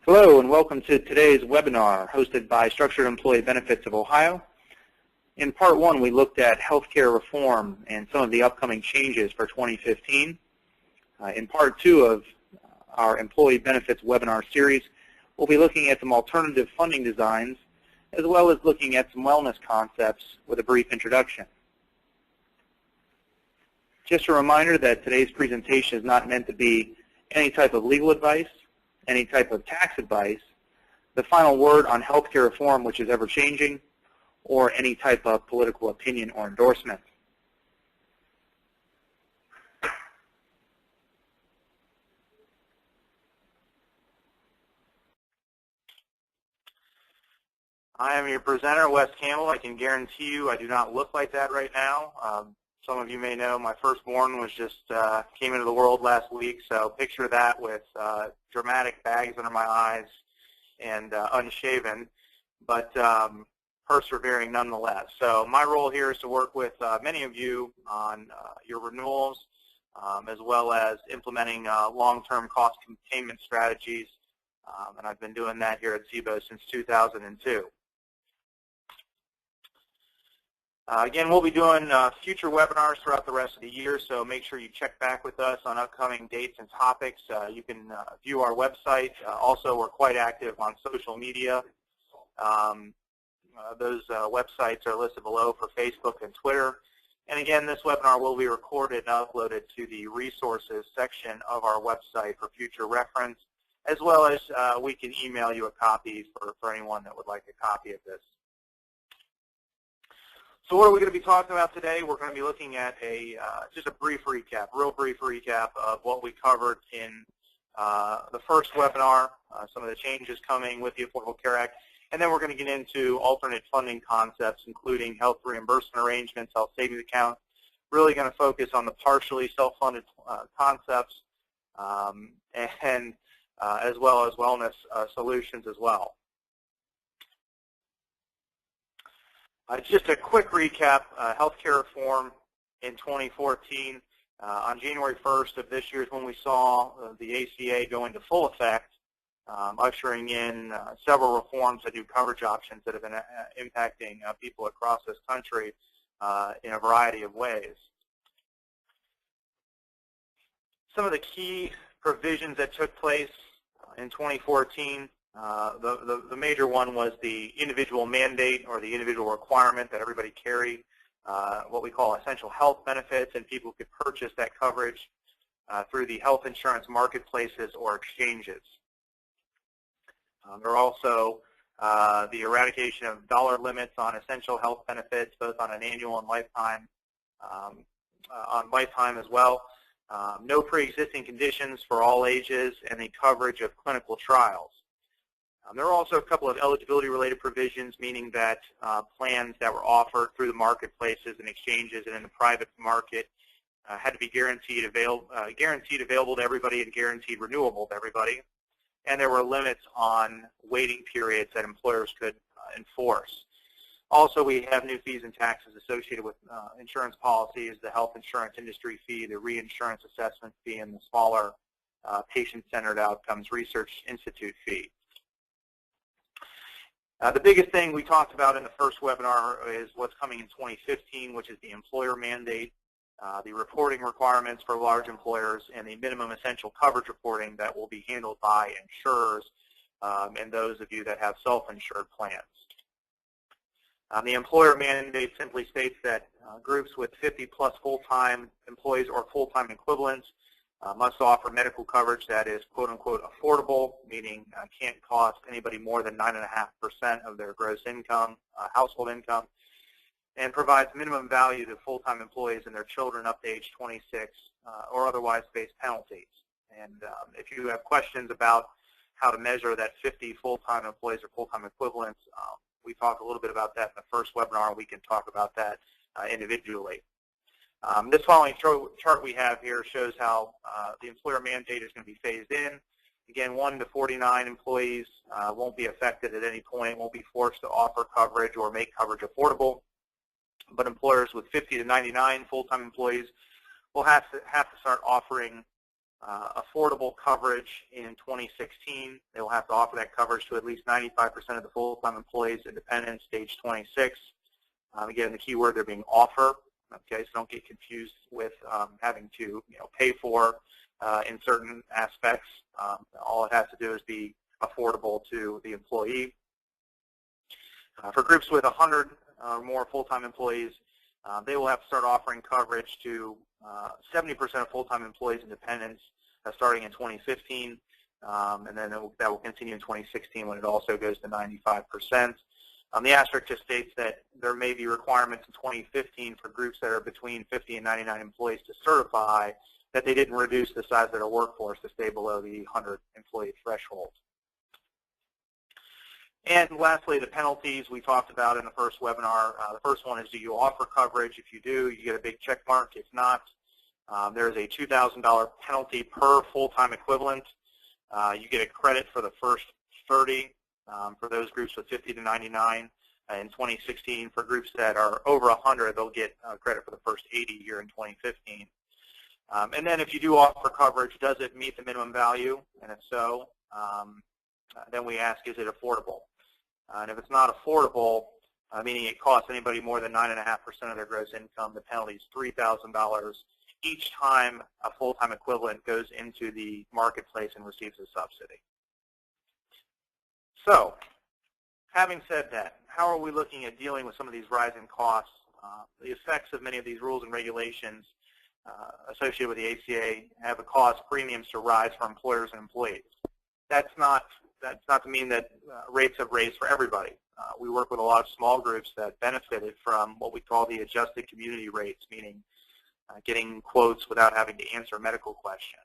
Hello and welcome to today's webinar hosted by Structured Employee Benefits of Ohio. In part one, we looked at healthcare reform and some of the upcoming changes for 2015. In part two of our Employee Benefits webinar series, we'll be looking at some alternative funding designs as well as looking at some wellness concepts with a brief introduction. Just a reminder that today's presentation is not meant to be any type of legal advice, any type of tax advice, the final word on healthcare reform, which is ever changing, or any type of political opinion or endorsement. I am your presenter, Wes Campbell. I can guarantee you I do not look like that right now. Some of you may know my firstborn was just came into the world last week, so picture that with dramatic bags under my eyes and unshaven, but persevering nonetheless. So my role here is to work with many of you on your renewals, as well as implementing long-term cost containment strategies, and I've been doing that here at SEBO since 2002. Again, we'll be doing future webinars throughout the rest of the year, so make sure you check back with us on upcoming dates and topics. You can view our website. Also, we're quite active on social media. Those websites are listed below for Facebook and Twitter. And again, this webinar will be recorded and uploaded to the resources section of our website for future reference, as well as we can email you a copy for anyone that would like a copy of this. So what are we going to be talking about today? We're going to be looking at just a brief recap, real brief recap of what we covered in the first webinar, some of the changes coming with the Affordable Care Act, and then we're going to get into alternate funding concepts, including health reimbursement arrangements, health savings accounts, really going to focus on the partially self-funded concepts, and as well as wellness solutions as well. Just a quick recap, healthcare reform in 2014. On January 1st of this year is when we saw the ACA go into full effect, ushering in several reforms that do coverage options that have been impacting people across this country in a variety of ways. Some of the key provisions that took place in 2014, the major one was the individual mandate or the individual requirement that everybody carry what we call essential health benefits, and people could purchase that coverage through the health insurance marketplaces or exchanges. There are also the eradication of dollar limits on essential health benefits, both on an annual and lifetime, as well. No pre-existing conditions for all ages, and the coverage of clinical trials. There are also a couple of eligibility-related provisions, meaning that plans that were offered through the marketplaces and exchanges and in the private market had to be guaranteed available to everybody and guaranteed renewable to everybody. And there were limits on waiting periods that employers could enforce. Also, we have new fees and taxes associated with insurance policies, the health insurance industry fee, the reinsurance assessment fee, and the smaller patient-centered outcomes research institute fee. The biggest thing we talked about in the first webinar is what's coming in 2015, which is the employer mandate, the reporting requirements for large employers, and the minimum essential coverage reporting that will be handled by insurers and those of you that have self-insured plans. The employer mandate simply states that groups with 50-plus full-time employees or full-time equivalents must offer medical coverage that is quote-unquote affordable, meaning can't cost anybody more than 9.5% of their gross income, household income, and provides minimum value to full-time employees and their children up to age 26 or otherwise face penalties. And if you have questions about how to measure that 50 full-time employees or full-time equivalents, we talked a little bit about that in the first webinar. We can talk about that individually. This following chart we have here shows how the employer mandate is going to be phased in. Again, 1 to 49 employees won't be affected at any point, won't be forced to offer coverage or make coverage affordable. But employers with 50 to 99 full-time employees will have to start offering affordable coverage in 2016. They will have to offer that coverage to at least 95% of the full-time employees and dependents age 26. Again, the key word there being offer. Okay, so don't get confused with having to pay for in certain aspects. All it has to do is be affordable to the employee. For groups with 100 or more full-time employees, they will have to start offering coverage to 70% of full-time employees and dependents starting in 2015, and then that will continue in 2016 when it also goes to 95%. The asterisk just states that there may be requirements in 2015 for groups that are between 50 and 99 employees to certify that they didn't reduce the size of their workforce to stay below the 100 employee threshold. And lastly, the penalties we talked about in the first webinar. The first one is, do you offer coverage? If you do, you get a big check mark. If not, there is a $2,000 penalty per full-time equivalent. You get a credit for the first 30 for those groups with 50 to 99. In 2016, for groups that are over 100, they'll get credit for the first 80 here in 2015. And then if you do offer coverage, does it meet the minimum value? And if so, then we ask, is it affordable? And if it's not affordable, meaning it costs anybody more than 9.5% of their gross income, the penalty is $3,000 each time a full-time equivalent goes into the marketplace and receives a subsidy. So, having said that, how are we looking at dealing with some of these rising costs? The effects of many of these rules and regulations associated with the ACA have caused premiums to rise for employers and employees. That's not to mean that rates have raised for everybody. We work with a lot of small groups that benefited from what we call the adjusted community rates, meaning getting quotes without having to answer medical questions.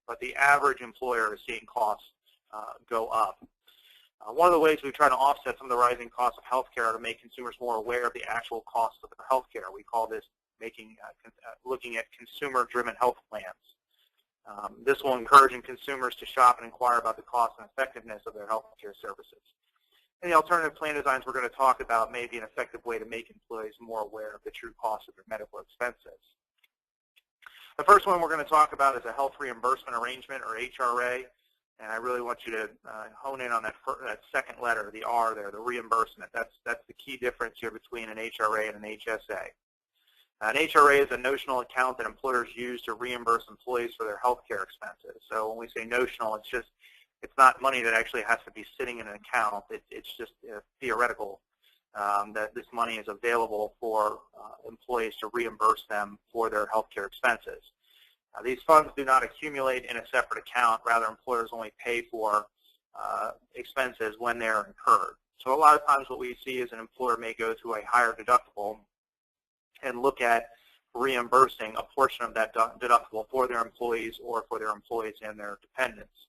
But the average employer is seeing costs go up. One of the ways we try to offset some of the rising costs of healthcare are to make consumers more aware of the actual costs of their healthcare. We call this looking at consumer-driven health plans. This will encourage consumers to shop and inquire about the cost and effectiveness of their healthcare services. And the alternative plan designs we're going to talk about may be an effective way to make employees more aware of the true cost of their medical expenses. The first one we're going to talk about is a health reimbursement arrangement, or HRA. And I really want you to hone in on that second letter, the R there, the reimbursement. That's the key difference here between an HRA and an HSA. An HRA is a notional account that employers use to reimburse employees for their health care expenses. So when we say notional, it's not money that actually has to be sitting in an account. It's just theoretical that this money is available for employees to reimburse them for their health care expenses. These funds do not accumulate in a separate account. Rather, employers only pay for expenses when they're incurred. So a lot of times what we see is an employer may go to a higher deductible and look at reimbursing a portion of that deductible for their employees or for their employees and their dependents.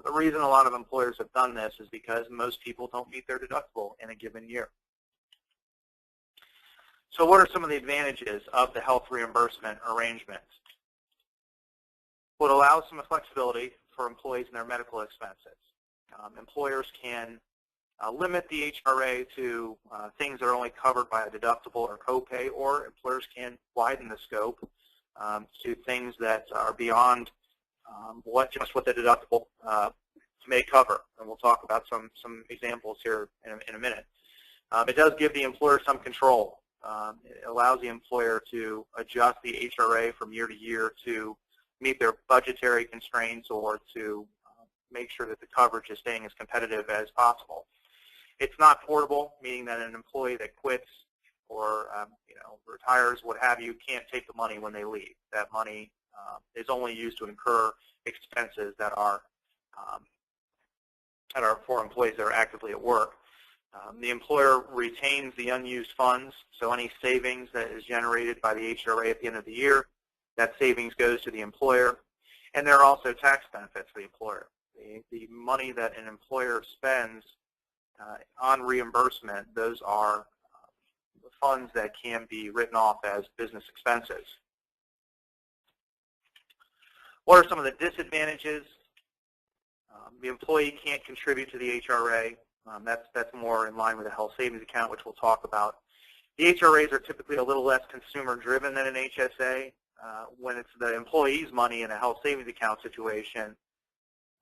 The reason a lot of employers have done this is because most people don't meet their deductible in a given year. So what are some of the advantages of the health reimbursement arrangement? Well, it allows some flexibility for employees and their medical expenses. Employers can limit the HRA to things that are only covered by a deductible or copay, or employers can widen the scope to things that are beyond what the deductible may cover. And we'll talk about some examples here in a minute. It does give the employer some control. It allows the employer to adjust the HRA from year to year to meet their budgetary constraints or to make sure that the coverage is staying as competitive as possible. It's not portable, meaning that an employee that quits or retires, what have you, can't take the money when they leave. That money is only used to incur expenses that are for employees that are actively at work. The employer retains the unused funds, so any savings that is generated by the HRA at the end of the year, that savings goes to the employer, and there are also tax benefits for the employer. The money that an employer spends on reimbursement, those are funds that can be written off as business expenses. What are some of the disadvantages? The employee can't contribute to the HRA. That's more in line with a health savings account, which we'll talk about. The HRAs are typically a little less consumer-driven than an HSA. when it's the employee's money in a health savings account situation,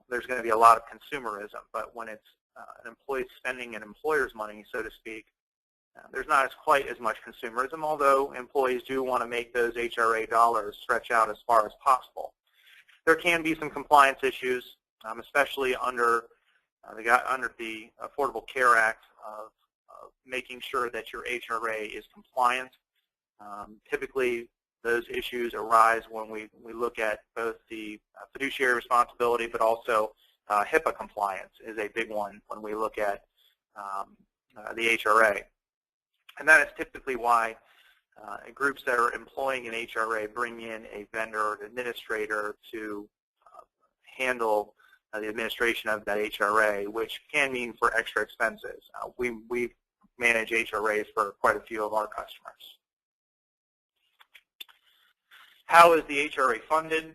there's going to be a lot of consumerism. But when it's an employee spending an employer's money, so to speak, there's not quite as much consumerism, although employees do want to make those HRA dollars stretch out as far as possible. There can be some compliance issues, especially under the Affordable Care Act, of making sure that your HRA is compliant. Typically, those issues arise when we look at both the fiduciary responsibility, but also HIPAA compliance is a big one when we look at the HRA. And that is typically why groups that are employing an HRA bring in a vendor or an administrator to handle the administration of that HRA, which can mean for extra expenses. We manage HRAs for quite a few of our customers. How is the HRA funded?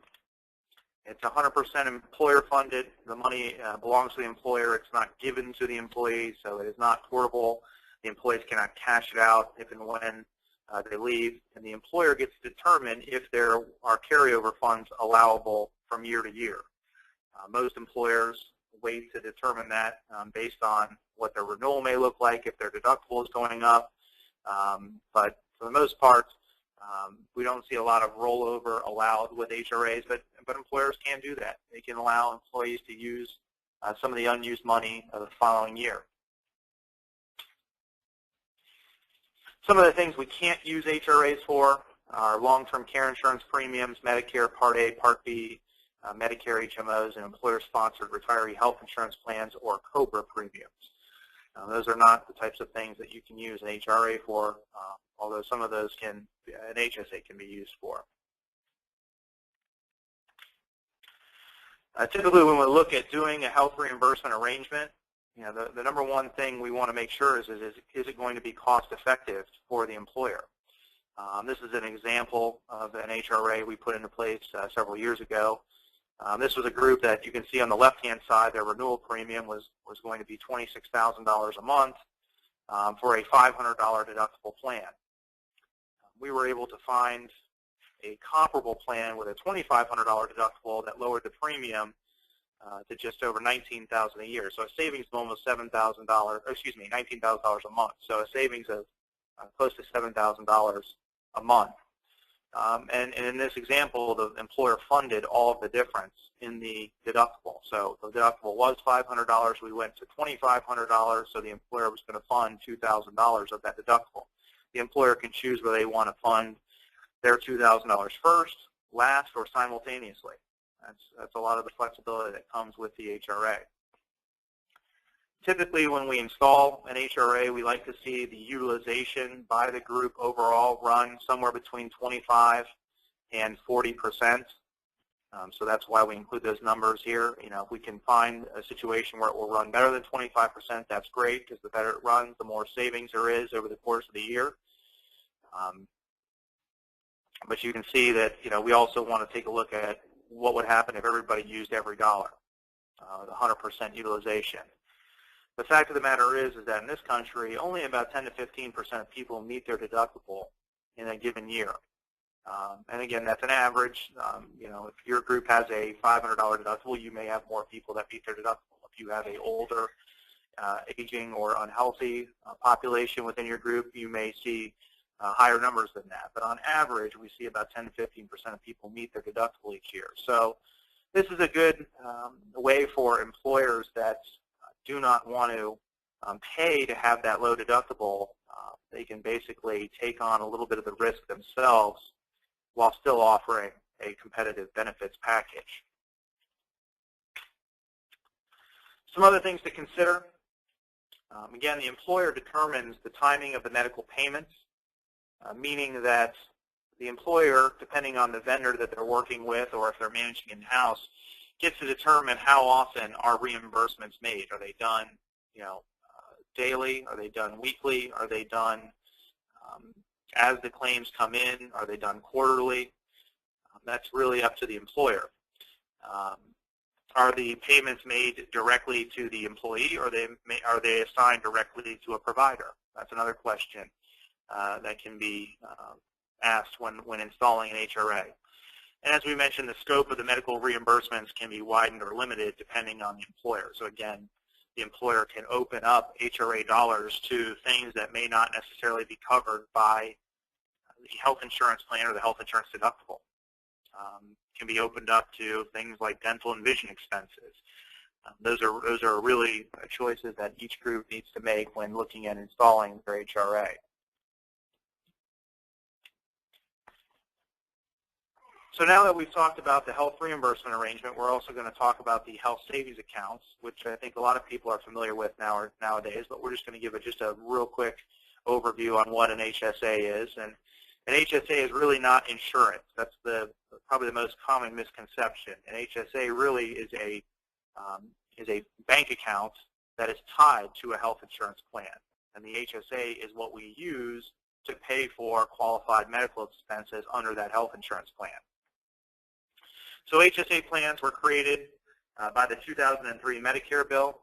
It's 100% employer funded. The money belongs to the employer. It's not given to the employee, so it is not portable. The employees cannot cash it out if and when they leave, and the employer gets to determine if there are carryover funds allowable from year to year. Most employers wait to determine that based on what their renewal may look like, if their deductible is going up, but for the most part, we don't see a lot of rollover allowed with HRAs, but employers can do that. They can allow employees to use some of the unused money of the following year. Some of the things we can't use HRAs for are long-term care insurance premiums, Medicare Part A, Part B, Medicare HMOs, and employer-sponsored retiree health insurance plans or COBRA premiums. Those are not the types of things that you can use an HRA for, although some of those an HSA can be used for. Typically, when we look at doing a health reimbursement arrangement, the number one thing we want to make sure is it going to be cost effective for the employer? This is an example of an HRA we put into place several years ago. This was a group that you can see on the left-hand side. Their renewal premium was going to be $26,000 a month for a $500 deductible plan. We were able to find a comparable plan with a $2,500 deductible that lowered the premium to just over $19,000 a year. So a savings of almost $19,000 a month. So a savings of close to $7,000 a month. And in this example, the employer funded all of the difference in the deductible. So the deductible was $500. We went to $2,500, so the employer was going to fund $2,000 of that deductible. The employer can choose whether they want to fund their $2,000 first, last, or simultaneously. That's a lot of the flexibility that comes with the HRA. Typically, when we install an HRA, we like to see the utilization by the group overall run somewhere between 25 and 40%. So that's why we include those numbers here. If we can find a situation where it will run better than 25%, that's great, because the better it runs, the more savings there is over the course of the year. But you can see that we also want to take a look at what would happen if everybody used every dollar, the 100% utilization. The fact of the matter is that in this country, only about 10 to 15% of people meet their deductible in a given year. And again, that's an average. If your group has a $500 deductible, you may have more people that meet their deductible. If you have an older, aging, or unhealthy population within your group, you may see higher numbers than that. But on average, we see about 10 to 15% of people meet their deductible each year. So this is a good way for employers that do not want to pay to have that low deductible. They can basically take on a little bit of the risk themselves while still offering a competitive benefits package. Some other things to consider. Again, the employer determines the timing of the medical payments, meaning that the employer, depending on the vendor that they're working with or if they're managing in-house, gets to determine how often are reimbursements made. Are they done, daily? Are they done weekly? Are they done as the claims come in? Are they done quarterly? That's really up to the employer. Are the payments made directly to the employee, or are they assigned directly to a provider? That's another question that can be asked when installing an HRA. And as we mentioned, the scope of the medical reimbursements can be widened or limited depending on the employer. So again, the employer can open up HRA dollars to things that may not necessarily be covered by the health insurance plan or the health insurance deductible. Can be opened up to things like dental and vision expenses. Those are really choices that each group needs to make when looking at installing their HRA. So now that we've talked about the health reimbursement arrangement, we're also going to talk about the health savings accounts, which I think a lot of people are familiar with nowadays, but we're just going to give just a real quick overview on what an HSA is. And an HSA is really not insurance. That's probably the most common misconception. An HSA really is a bank account that is tied to a health insurance plan. And the HSA is what we use to pay for qualified medical expenses under that health insurance plan. So HSA plans were created by the 2003 Medicare bill.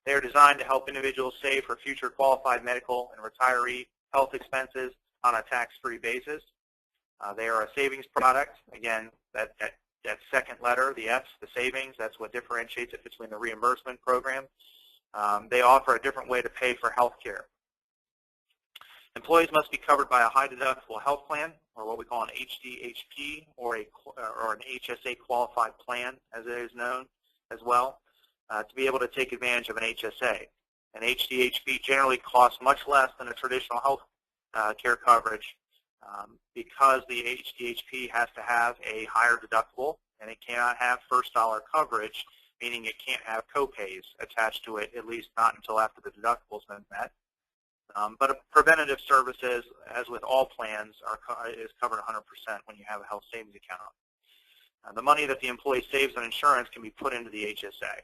They are designed to help individuals save for future qualified medical and retiree health expenses on a tax-free basis. They are a savings product. Again, that second letter, the S, the savings, that's what differentiates it between the reimbursement program. They offer a different way to pay for health care. Employees must be covered by a high-deductible health plan, or what we call an HDHP, or an HSA qualified plan, as it is known as well, to be able to take advantage of an HSA. An HDHP generally costs much less than a traditional health care coverage because the HDHP has to have a higher deductible, and it cannot have first dollar coverage, meaning it can't have copays attached to it, at least not until after the deductible's been met. But preventative services, as with all plans, is covered 100% when you have a health savings account. The money that the employee saves on insurance can be put into the HSA.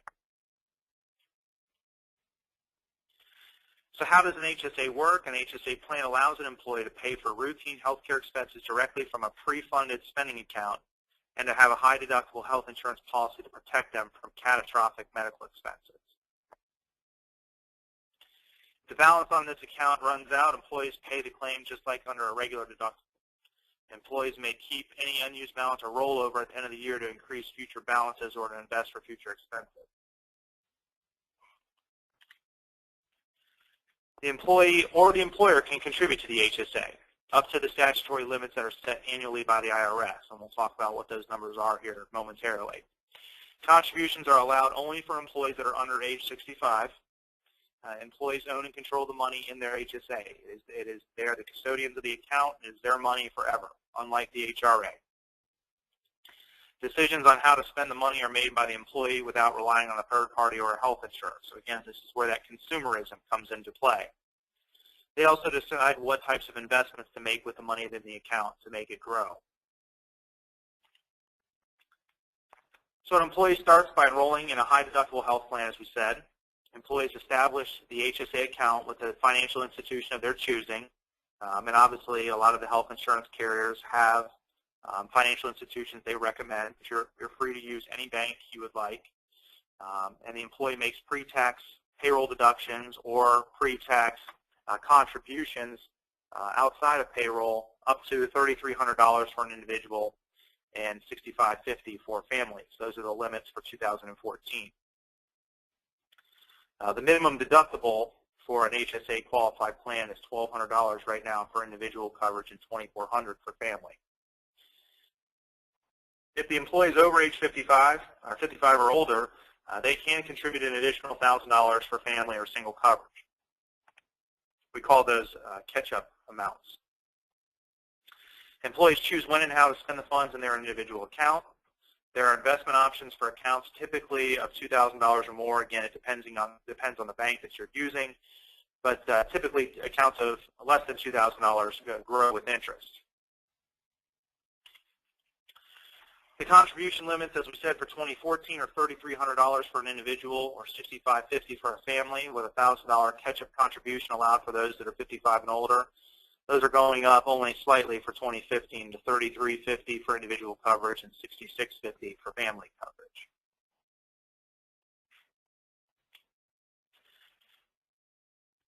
So how does an HSA work? An HSA plan allows an employee to pay for routine health care expenses directly from a pre-funded spending account and to have a high-deductible health insurance policy to protect them from catastrophic medical expenses. If the balance on this account runs out, employees pay the claim just like under a regular deductible. Employees may keep any unused balance or rollover at the end of the year to increase future balances or to invest for future expenses. The employee or the employer can contribute to the HSA up to the statutory limits that are set annually by the IRS, and we'll talk about what those numbers are here momentarily. Contributions are allowed only for employees that are under age 65. Employees own and control the money in their HSA. They're the custodians of the account. It is their money forever, unlike the HRA. Decisions on how to spend the money are made by the employee without relying on a third party or a health insurer. So again, this is where that consumerism comes into play. They also decide what types of investments to make with the money in the account to make it grow. So an employee starts by enrolling in a high-deductible health plan, as we said. Employees establish the HSA account with a financial institution of their choosing. And obviously, a lot of the health insurance carriers have financial institutions they recommend. You're free to use any bank you would like. And the employee makes pre-tax payroll deductions or pre-tax contributions outside of payroll up to $3,300 for an individual and $6,550 for families. Those are the limits for 2014. The minimum deductible for an HSA qualified plan is $1,200 right now for individual coverage and $2,400 for family. If the employee is over age 55 or older, they can contribute an additional $1,000 for family or single coverage. We call those catch-up amounts. Employees choose when and how to spend the funds in their individual account. There are investment options for accounts typically of $2,000 or more. Again, it depends on the bank that you're using, but typically accounts of less than $2,000 grow with interest. The contribution limits, as we said, for 2014 are $3,300 for an individual or $6,550 for a family, with a $1,000 catch-up contribution allowed for those that are 55 and older. Those are going up only slightly for 2015 to $3,350 for individual coverage and $6,650 for family coverage.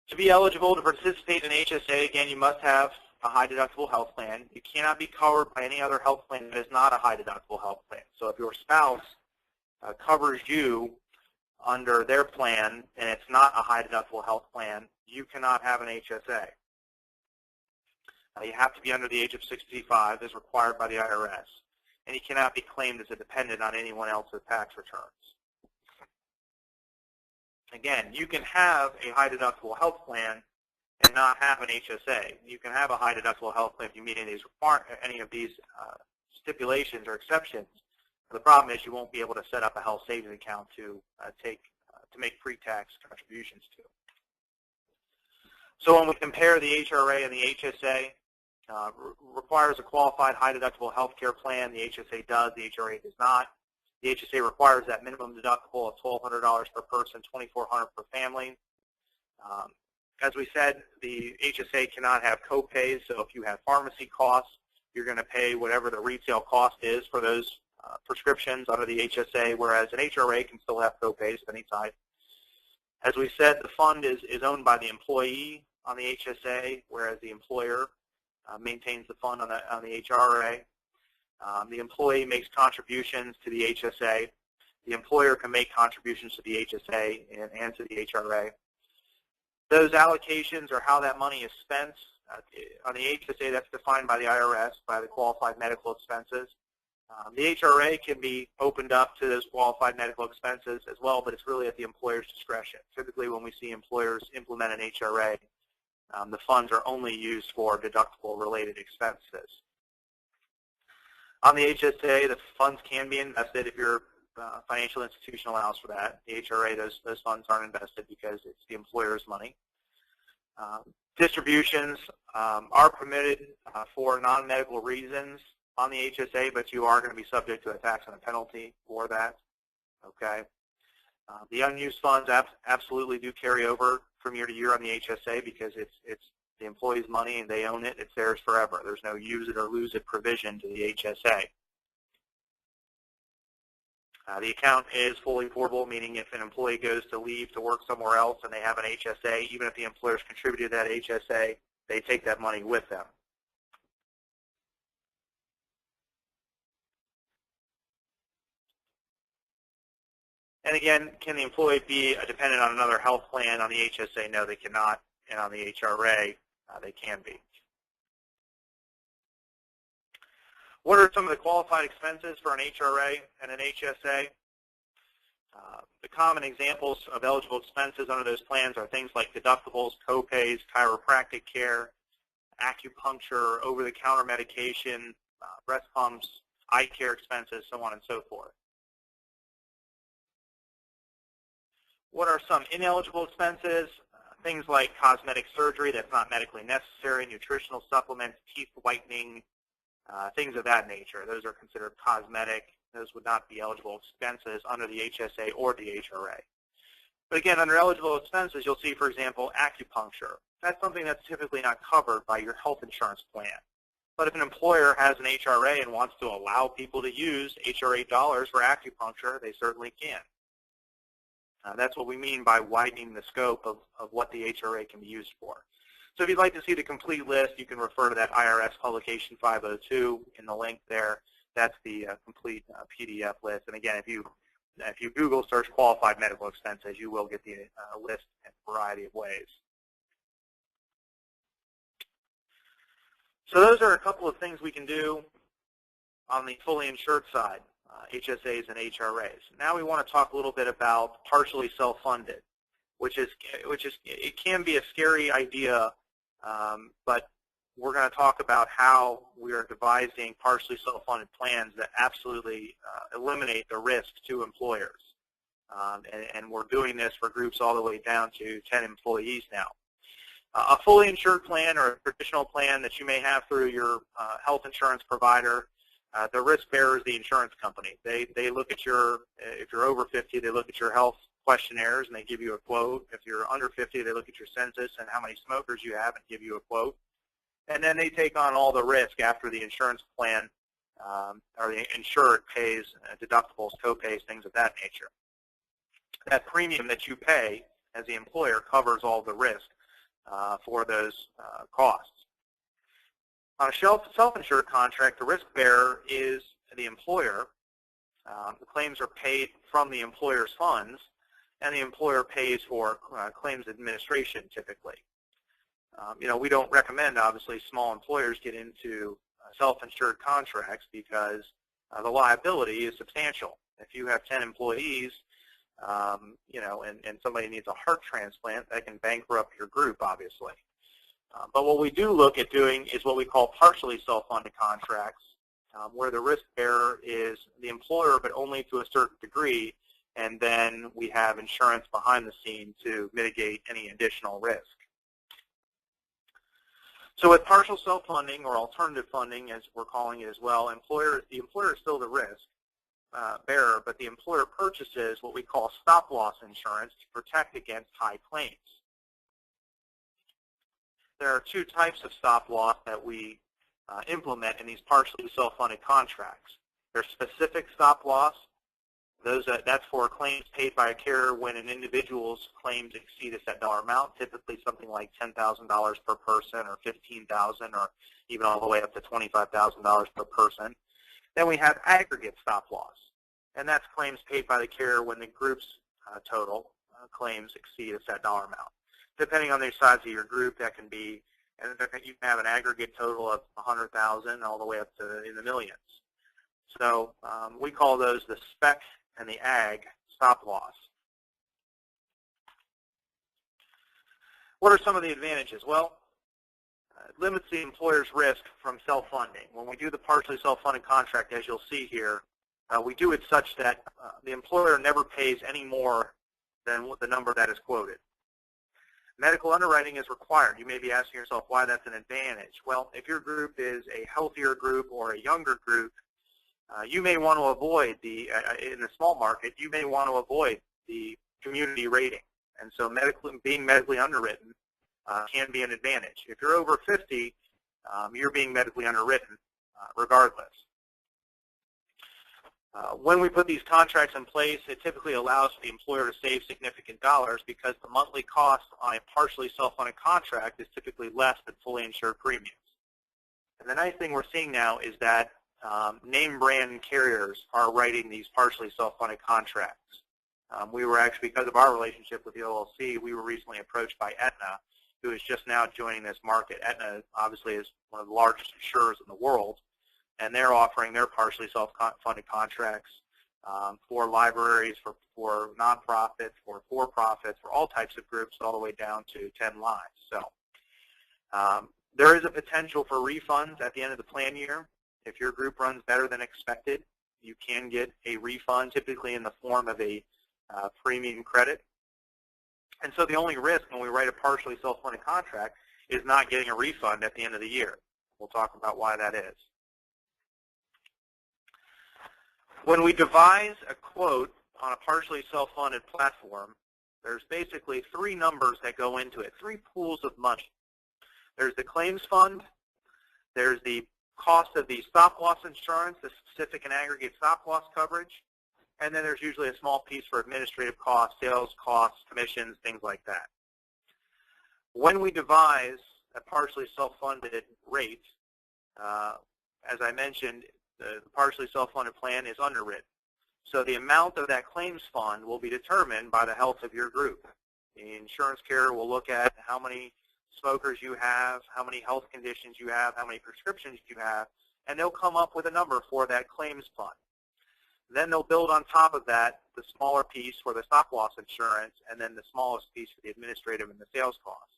To be eligible to participate in HSA, again, you must have a high deductible health plan, you cannot be covered by any other health plan that is not a high deductible health plan. So if your spouse covers you under their plan and it's not a high deductible health plan, you cannot have an HSA. You have to be under the age of 65 as required by the IRS, and you cannot be claimed as a dependent on anyone else's tax returns. Again, you can have a high deductible health plan and not have an HSA. You can have a high deductible health plan if you meet any of these stipulations or exceptions. The problem is you won't be able to set up a health savings account to make pre-tax contributions to. So when we compare the HRA and the HSA, requires a qualified high deductible health care plan. The HSA does, the HRA does not. The HSA requires that minimum deductible of $1,200 per person, $2,400 per family. As we said, the HSA cannot have co-pays, so if you have pharmacy costs, you're going to pay whatever the retail cost is for those prescriptions under the HSA, whereas an HRA can still have co-pays of any type. As we said, the fund is owned by the employee on the HSA, whereas the employer maintains the fund on the HRA. The employee makes contributions to the HSA. The employer can make contributions to the HSA and to the HRA. Those allocations or how that money is spent on the HSA, that's defined by the IRS, by the qualified medical expenses. The HRA can be opened up to those qualified medical expenses as well, but it's really at the employer's discretion. Typically when we see employers implement an HRA, the funds are only used for deductible-related expenses. On the HSA, the funds can be invested if your financial institution allows for that. The HRA, those funds aren't invested because it's the employer's money. Distributions are permitted for non-medical reasons on the HSA, but you are going to be subject to a tax and a penalty for that. Okay. The unused funds absolutely do carry over from year to year on the HSA because it's the employee's money and they own it. It's theirs forever. There's no use it or lose it provision to the HSA. The account is fully portable, meaning if an employee goes to leave to work somewhere else and they have an HSA, even if the employer's contributed to that HSA, they take that money with them. And again, can the employee be a dependent on another health plan on the HSA? No, they cannot. And on the HRA, they can be. What are some of the qualified expenses for an HRA and an HSA? The common examples of eligible expenses under those plans are things like deductibles, co-pays, chiropractic care, acupuncture, over-the-counter medication, breast pumps, eye care expenses, so on and so forth. What are some ineligible expenses? Things like cosmetic surgery that's not medically necessary, nutritional supplements, teeth whitening, things of that nature. Those are considered cosmetic. Those would not be eligible expenses under the HSA or the HRA. But again, under eligible expenses, you'll see, for example, acupuncture. That's something that's typically not covered by your health insurance plan. But if an employer has an HRA and wants to allow people to use HRA dollars for acupuncture, they certainly can. That's what we mean by widening the scope of what the HRA can be used for. So if you'd like to see the complete list, you can refer to that IRS Publication 502 in the link there. That's the complete PDF list. And again, if you Google search qualified medical expenses, you will get the list in a variety of ways. So those are a couple of things we can do on the fully insured side, HSAs and HRAs. Now we want to talk a little bit about partially self-funded, which it can be a scary idea, but we're going to talk about how we are devising partially self-funded plans that absolutely eliminate the risk to employers. And we're doing this for groups all the way down to 10 employees now. A fully insured plan or a traditional plan that you may have through your health insurance provider, the risk bearer is the insurance company. They look at your, if you're over 50, they look at your health questionnaires and they give you a quote. If you're under 50, they look at your census and how many smokers you have and give you a quote. And then they take on all the risk after the insurance plan or the insured pays deductibles, co-pays, things of that nature. That premium that you pay as the employer covers all the risk for those costs. On a self-insured contract, the risk bearer is the employer. The claims are paid from the employer's funds, and the employer pays for claims administration typically. We don't recommend, obviously, small employers get into self-insured contracts because the liability is substantial. If you have 10 employees, and somebody needs a heart transplant, that can bankrupt your group, obviously. But what we do look at doing is what we call partially self-funded contracts, where the risk bearer is the employer, but only to a certain degree, and then we have insurance behind the scene to mitigate any additional risk. So with partial self-funding, or alternative funding, as we're calling it as well, the employer is still the risk bearer, but the employer purchases what we call stop-loss insurance to protect against high claims. There are two types of stop-loss that we implement in these partially self-funded contracts. There's specific stop-loss. That's for claims paid by a carrier when an individual's claims exceed a set dollar amount, typically something like $10,000 per person, or $15,000, or even all the way up to $25,000 per person. Then we have aggregate stop-loss, and that's claims paid by the carrier when the group's total claims exceed a set dollar amount. Depending on the size of your group, that can be, and you can have an aggregate total of 100,000 all the way up to in the millions. So we call those the spec and the ag stop loss. What are some of the advantages? Well, it limits the employer's risk from self-funding. When we do the partially self-funded contract, as you'll see here, we do it such that the employer never pays any more than the number that is quoted. Medical underwriting is required. You may be asking yourself why that's an advantage. Well, if your group is a healthier group or a younger group, you may want to avoid in the small market, you may want to avoid the community rating. And so being medically underwritten can be an advantage. If you're over 50, you're being medically underwritten regardless. When we put these contracts in place, it typically allows the employer to save significant dollars because the monthly cost on a partially self-funded contract is typically less than fully insured premiums. And the nice thing we're seeing now is that name brand carriers are writing these partially self-funded contracts. We were actually, because of our relationship with the OLC, we were recently approached by Aetna, who is just now joining this market. Aetna obviously is one of the largest insurers in the world, and they're offering their partially self-funded contracts for libraries, for nonprofits, for-profits, for all types of groups, all the way down to 10 lives. So there is a potential for refunds at the end of the plan year. If your group runs better than expected, you can get a refund, typically in the form of a premium credit. And so the only risk when we write a partially self-funded contract is not getting a refund at the end of the year. We'll talk about why that is. When we devise a quote on a partially self-funded platform, there's basically three numbers that go into it, three pools of money. There's the claims fund, there's the cost of the stop-loss insurance, the specific and aggregate stop-loss coverage, and then there's usually a small piece for administrative costs, sales costs, commissions, things like that. When we devise a partially self-funded rate, as I mentioned, the partially self-funded plan is underwritten. So the amount of that claims fund will be determined by the health of your group. The insurance carrier will look at how many smokers you have, how many health conditions you have, how many prescriptions you have, and they'll come up with a number for that claims fund. Then they'll build on top of that the smaller piece for the stop-loss insurance, and then the smallest piece for the administrative and the sales costs.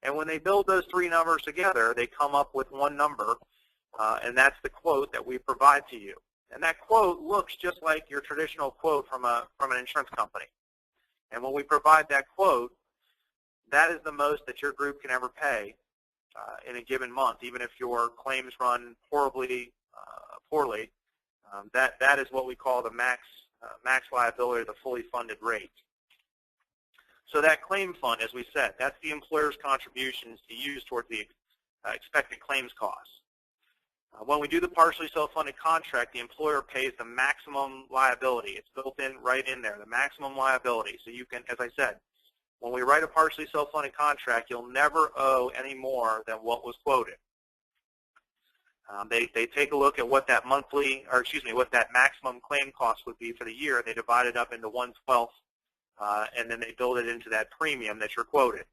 And when they build those three numbers together, they come up with one number, and that's the quote that we provide to you. And that quote looks just like your traditional quote from an insurance company. And when we provide that quote, that is the most that your group can ever pay in a given month, even if your claims run poorly. That is what we call the max liability, the fully funded rate. So that claim fund, as we said, that's the employer's contributions to use towards the expected claims costs. When we do the partially self-funded contract, the employer pays the maximum liability. It's built in right in there, the maximum liability. So you can, as I said, when we write a partially self-funded contract, you'll never owe any more than what was quoted. They take a look at what that monthly, or excuse me, what that maximum claim cost would be for the year. They divide it up into 1/12, and then they build it into that premium that you're quoted.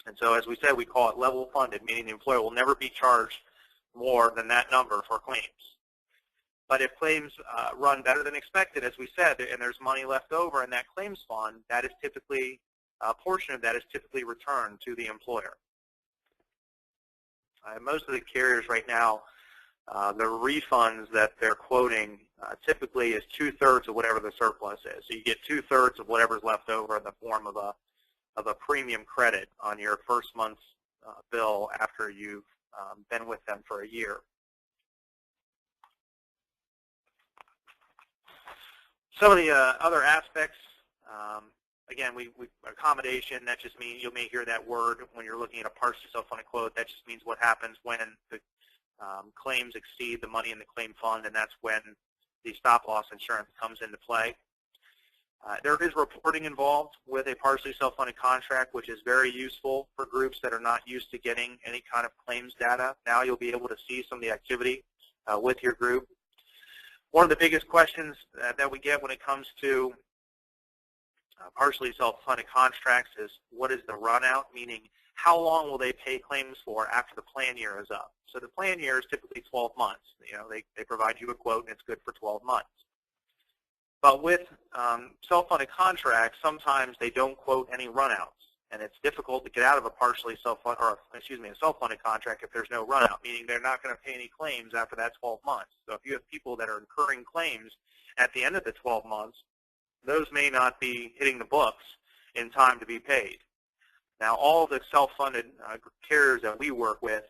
And so, as we said, we call it level funded, meaning the employer will never be charged more than that number for claims. But if claims run better than expected, as we said, and there's money left over in that claims fund, that is typically, a portion of that is typically returned to the employer. Most of the carriers right now, the refunds that they're quoting typically is 2/3 of whatever the surplus is. So you get 2/3 of whatever's left over in the form of a premium credit on your first month's bill after you've been with them for a year. Some of the other aspects, again, accommodation, that just means you may hear that word when you're looking at a partially self-funded quote. That just means what happens when the claims exceed the money in the claim fund, and that's when the stop-loss insurance comes into play. There is reporting involved with a partially self-funded contract, which is very useful for groups that are not used to getting any kind of claims data. Now you'll be able to see some of the activity with your group. One of the biggest questions that we get when it comes to partially self-funded contracts is, what is the run-out, meaning how long will they pay claims for after the plan year is up? So the plan year is typically 12 months. You know, they provide you a quote, and it's good for 12 months. But with self-funded contracts, sometimes they don't quote any run-outs, and it's difficult to get out of a partially self-funded, or excuse me, a self-funded contract if there's no run-out, meaning they're not going to pay any claims after that 12 months. So if you have people that are incurring claims at the end of the 12 months, those may not be hitting the books in time to be paid. Now, all of the self-funded carriers that we work with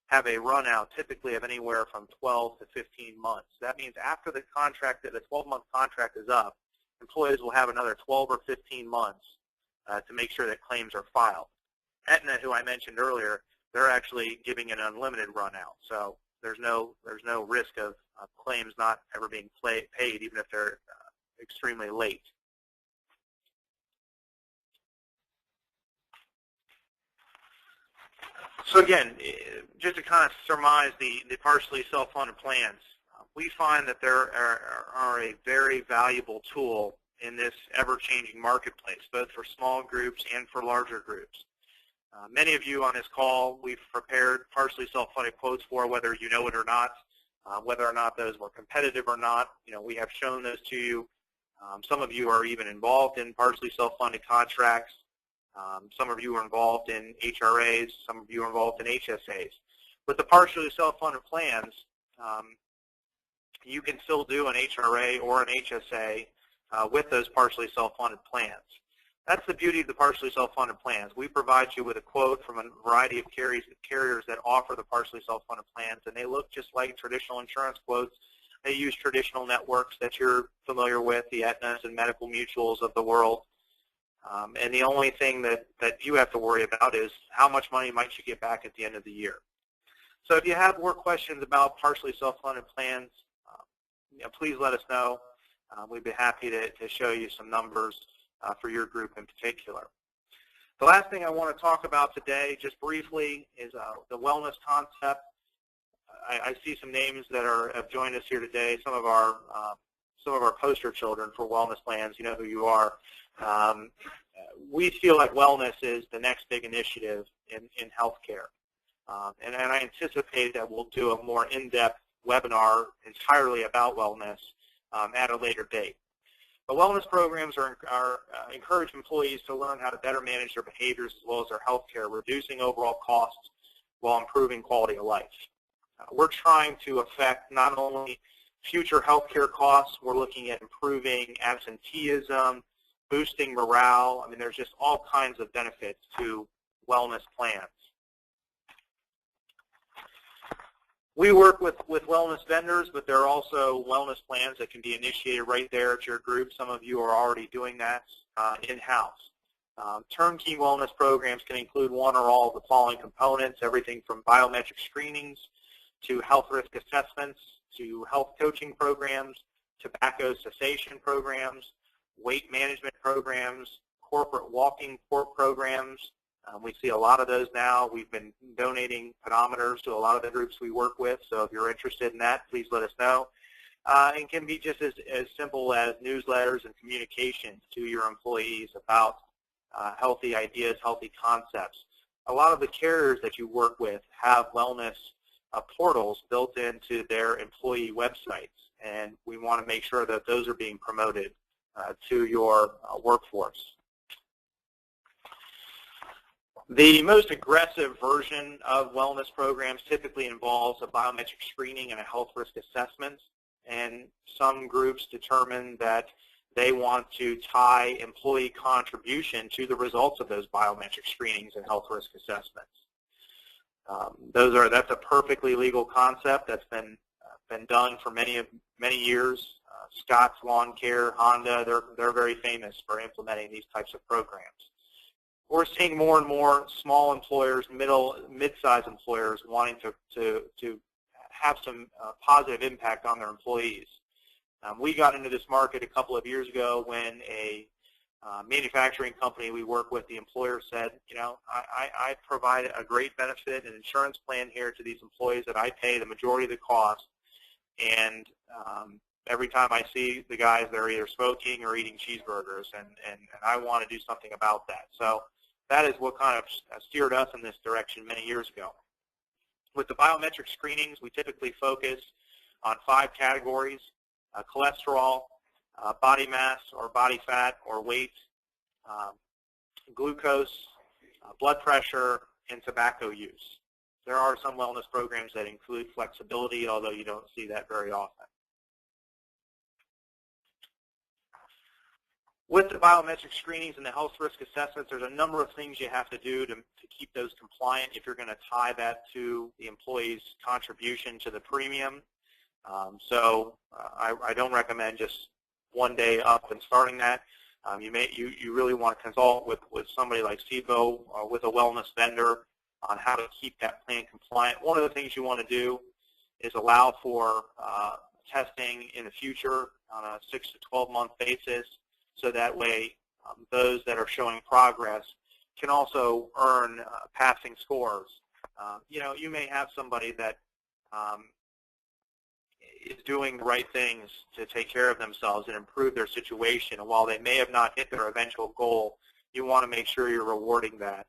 have a run-out typically of anywhere from 12 to 15 months. That means after the contract, the 12-month contract is up, employees will have another 12 or 15 months to make sure that claims are filed. Aetna, who I mentioned earlier, they're actually giving an unlimited run-out, so there's no risk of claims not ever being paid, even if they're extremely late. So again, just to kind of surmise the partially self-funded plans, we find that there are a very valuable tool in this ever-changing marketplace, both for small groups and for larger groups. Many of you on this call, we've prepared partially self-funded quotes for, whether you know it or not, whether or not those were competitive or not. You know, we have shown those to you. Some of you are even involved in partially self-funded contracts. Some of you are involved in HRAs. Some of you are involved in HSAs. With the partially self-funded plans, you can still do an HRA or an HSA with those partially self-funded plans. That's the beauty of the partially self-funded plans. We provide you with a quote from a variety of carriers that offer the partially self-funded plans, and they look just like traditional insurance quotes. They use traditional networks that you're familiar with, the Aetnas and medical mutuals of the world. And the only thing that you have to worry about is how much money might you get back at the end of the year. So if you have more questions about partially self-funded plans, please let us know. We'd be happy to show you some numbers for your group in particular. The last thing I want to talk about today, just briefly, is the wellness concept. I see some names that have joined us here today. Some of our poster children for wellness plans. You know who you are. We feel like wellness is the next big initiative in healthcare, and I anticipate that we'll do a more in-depth webinar entirely about wellness at a later date. But wellness programs encourage employees to learn how to better manage their behaviors as well as their health care, reducing overall costs while improving quality of life. We're trying to affect not only future health care costs, we're looking at improving absenteeism, boosting morale. I mean, there's just all kinds of benefits to wellness plans. We work with wellness vendors, but there are also wellness plans that can be initiated right there at your group. Some of you are already doing that in-house. Turnkey wellness programs can include one or all of the following components, everything from biometric screenings to health risk assessments to health coaching programs, tobacco cessation programs, weight management programs, corporate walking programs, We see a lot of those now. We've been donating pedometers to a lot of the groups we work with, so if you're interested in that, please let us know. And can be just as simple as newsletters and communications to your employees about healthy ideas, healthy concepts. A lot of the carriers that you work with have wellness portals built into their employee websites, and we want to make sure that those are being promoted to your workforce. The most aggressive version of wellness programs typically involves a biometric screening and a health risk assessment, and some groups determine that they want to tie employee contribution to the results of those biometric screenings and health risk assessments. That's a perfectly legal concept that's been done for many years. Scott's Lawn Care, Honda, they're very famous for implementing these types of programs. We're seeing more and more small employers, mid-sized employers wanting to have some positive impact on their employees. We got into this market a couple of years ago when a manufacturing company we work with, the employer said, you know, I provide a great benefit and insurance plan here to these employees that I pay the majority of the cost, and every time I see the guys, they're either smoking or eating cheeseburgers, and I want to do something about that. So that is what kind of steered us in this direction many years ago. With the biometric screenings, we typically focus on 5 categories: cholesterol, body mass or body fat or weight, glucose, blood pressure, and tobacco use. There are some wellness programs that include flexibility, although you don't see that very often. With the biometric screenings and the health risk assessments, there's a number of things you have to do to keep those compliant if you're going to tie that to the employee's contribution to the premium. I don't recommend just one day up and starting that. You really want to consult with somebody like SEBO or with a wellness vendor on how to keep that plan compliant. One of the things you want to do is allow for testing in the future on a 6 to 12-month basis, so that way those that are showing progress can also earn passing scores. You know, you may have somebody that is doing the right things to take care of themselves and improve their situation, and while they may have not hit their eventual goal, you want to make sure you're rewarding that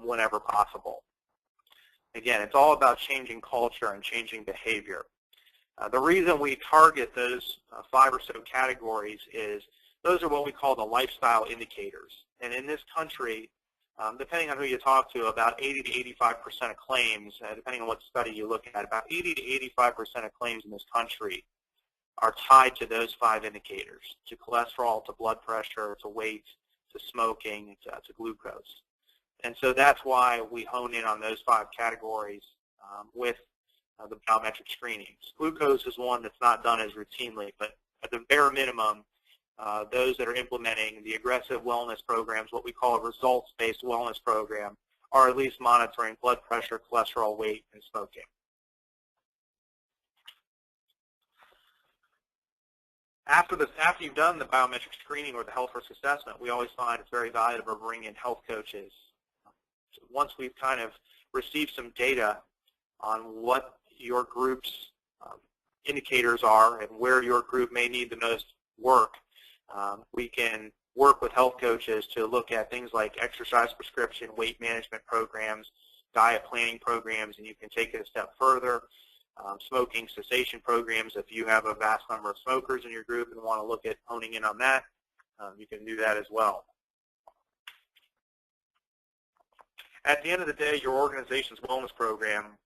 whenever possible. Again, it's all about changing culture and changing behavior. The reason we target those 5 or so categories is those are what we call the lifestyle indicators. And in this country, depending on who you talk to, about 80 to 85% of claims, depending on what study you look at, about 80 to 85% of claims in this country are tied to those 5 indicators: to cholesterol, to blood pressure, to weight, to smoking, to glucose. And so that's why we hone in on those 5 categories with the biometric screenings. Glucose is one that's not done as routinely, but at the bare minimum, those that are implementing the aggressive wellness programs, what we call a results-based wellness program, are at least monitoring blood pressure, cholesterol, weight, and smoking. After you've done the biometric screening or the health risk assessment, we always find it's very valuable to bring in health coaches. So once we've kind of received some data on what your group's indicators are and where your group may need the most work, we can work with health coaches to look at things like exercise prescription, weight management programs, diet planning programs, and you can take it a step further. Smoking cessation programs, if you have a vast number of smokers in your group and want to look at honing in on that, you can do that as well. At the end of the day, your organization's wellness program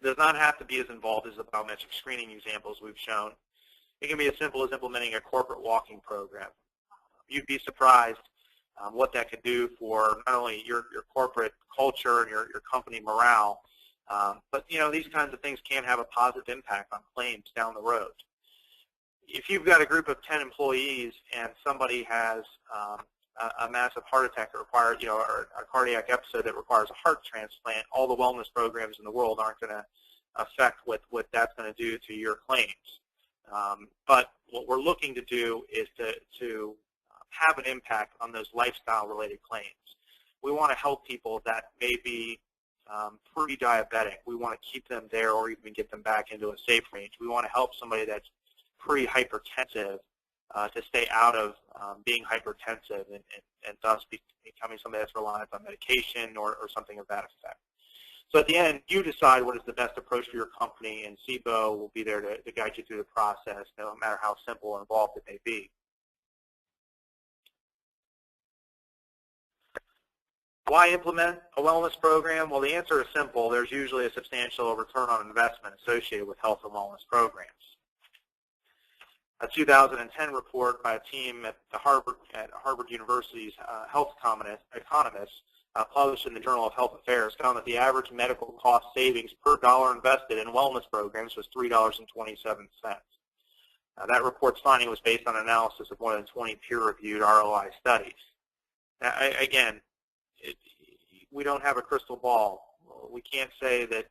does not have to be as involved as the biometric screening examples we've shown. It can be as simple as implementing a corporate walking program. You'd be surprised what that could do for not only your corporate culture and your company morale, but you know, these kinds of things can have a positive impact on claims down the road. If you've got a group of 10 employees and somebody has a massive heart attack that requires, you know, or a cardiac episode that requires a heart transplant, all the wellness programs in the world aren't going to affect what that's going to do to your claims. But what we're looking to do is to have an impact on those lifestyle-related claims. we want to help people that may be pre-diabetic. We want to keep them there or even get them back into a safe range. We want to help somebody that's pre-hypertensive to stay out of being hypertensive and thus becoming somebody that's reliant on medication or something of that effect. So at the end, you decide what is the best approach for your company, and SEBO will be there to guide you through the process, no matter how simple or involved it may be. Why implement a wellness program? Well, the answer is simple. There's usually a substantial return on investment associated with health and wellness programs. A 2010 report by a team at Harvard University's health economists published in the Journal of Health Affairs found that the average medical cost savings per dollar invested in wellness programs was $3.27. That report's finding was based on analysis of more than 20 peer-reviewed ROI studies. Now, again, we don't have a crystal ball. We can't say that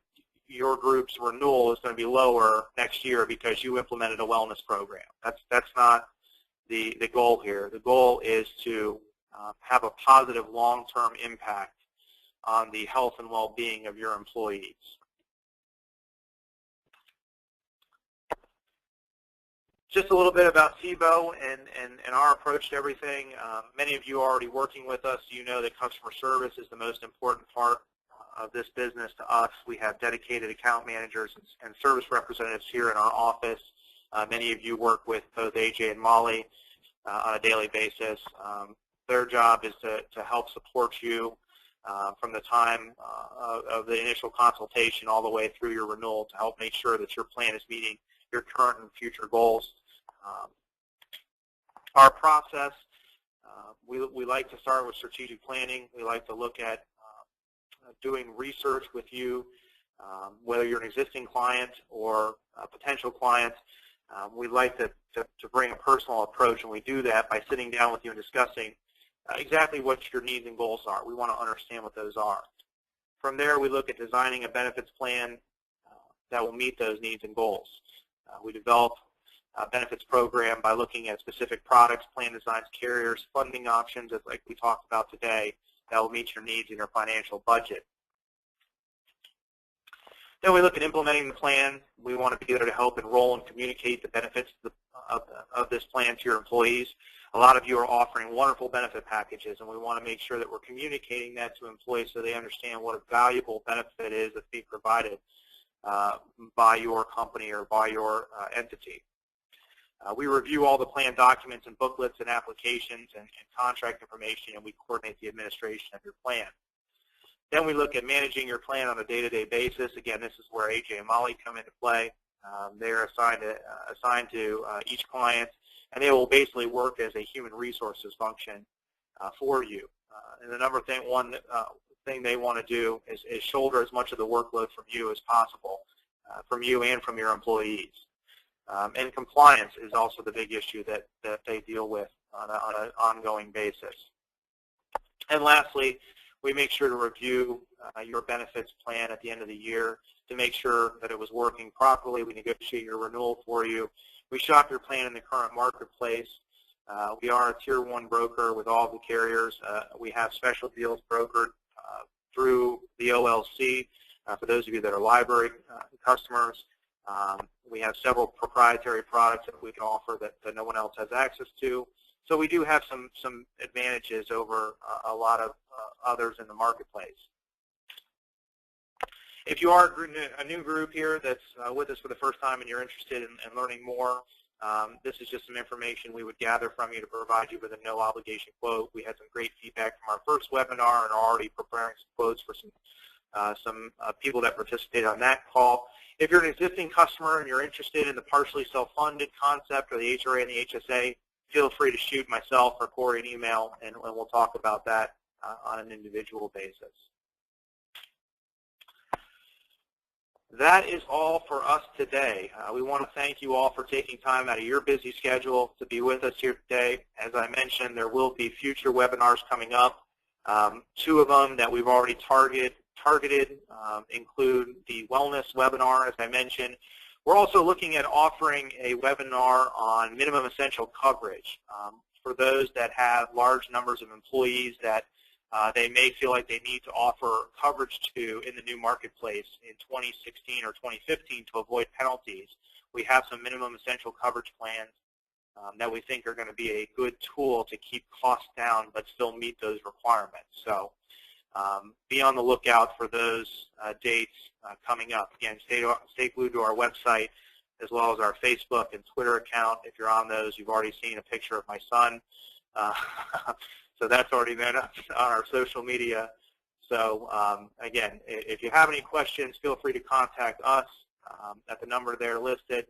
your group's renewal is going to be lower next year because you implemented a wellness program. That's not the goal here. The goal is to have a positive long-term impact on the health and well-being of your employees. Just a little bit about SEBO and our approach to everything. Many of you are already working with us. You know that customer service is the most important part of this business to us. We have dedicated account managers and service representatives here in our office. Many of you work with both AJ and Molly on a daily basis. Their job is to help support you from the time of the initial consultation all the way through your renewal to help make sure that your plan is meeting your current and future goals. Our process, we like to start with strategic planning. We like to look at doing research with you, whether you're an existing client or a potential client. We like to bring a personal approach, and we do that by sitting down with you and discussing exactly what your needs and goals are. We want to understand what those are. From there, we look at designing a benefits plan that will meet those needs and goals. We develop a benefits program by looking at specific products, plan designs, carriers, funding options, as like we talked about today, that will meet your needs in your financial budget. Then we look at implementing the plan. We want to be there to help enroll and communicate the benefits of this plan to your employees. A lot of you are offering wonderful benefit packages, and we want to make sure that we're communicating that to employees so they understand what a valuable benefit is that's being provided by your company or by your entity. We review all the plan documents and booklets and applications and contract information, and we coordinate the administration of your plan. Then we look at managing your plan on a day-to-day basis. Again, this is where AJ and Molly come into play. They're assigned to each client, and they will basically work as a human resources function for you. And the number one thing they want to do is shoulder as much of the workload from you as possible, from you and from your employees. And compliance is also the big issue that they deal with on an ongoing basis. And lastly, we make sure to review your benefits plan at the end of the year to make sure that it was working properly. We negotiate your renewal for you. We shop your plan in the current marketplace. We are a Tier 1 broker with all the carriers. We have special deals brokered through the OLC for those of you that are library customers. We have several proprietary products that we can offer that no one else has access to. So we do have some advantages over a lot of others in the marketplace. If you are a new group here that's with us for the first time and you're interested in learning more, this is just some information we would gather from you to provide you with a no-obligation quote. We had some great feedback from our first webinar and are already preparing some quotes for some people that participated on that call. If you're an existing customer and you're interested in the partially self-funded concept or the HRA and the HSA, feel free to shoot myself or Corey an email, and we'll talk about that on an individual basis. That is all for us today. We want to thank you all for taking time out of your busy schedule to be with us here today. As I mentioned, there will be future webinars coming up. Two of them that we've already targeted include the wellness webinar, as I mentioned. We're also looking at offering a webinar on minimum essential coverage for those that have large numbers of employees that they may feel like they need to offer coverage to in the new marketplace in 2016 or 2015 to avoid penalties. We have some minimum essential coverage plans that we think are going to be a good tool to keep costs down but still meet those requirements. So be on the lookout for those dates coming up. Again, stay glued to our website as well as our Facebook and Twitter account. If you're on those, you've already seen a picture of my son. So that's already been up on our social media. So again, if you have any questions, feel free to contact us at the number there listed,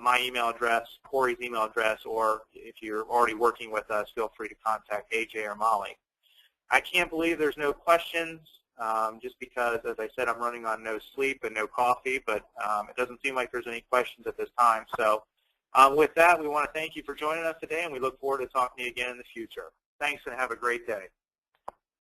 my email address, Corey's email address, or if you're already working with us, feel free to contact AJ or Molly. I can't believe there's no questions, just because, as I said, I'm running on no sleep and no coffee, but it doesn't seem like there's any questions at this time. So with that, we want to thank you for joining us today, and we look forward to talking to you again in the future. Thanks, and have a great day.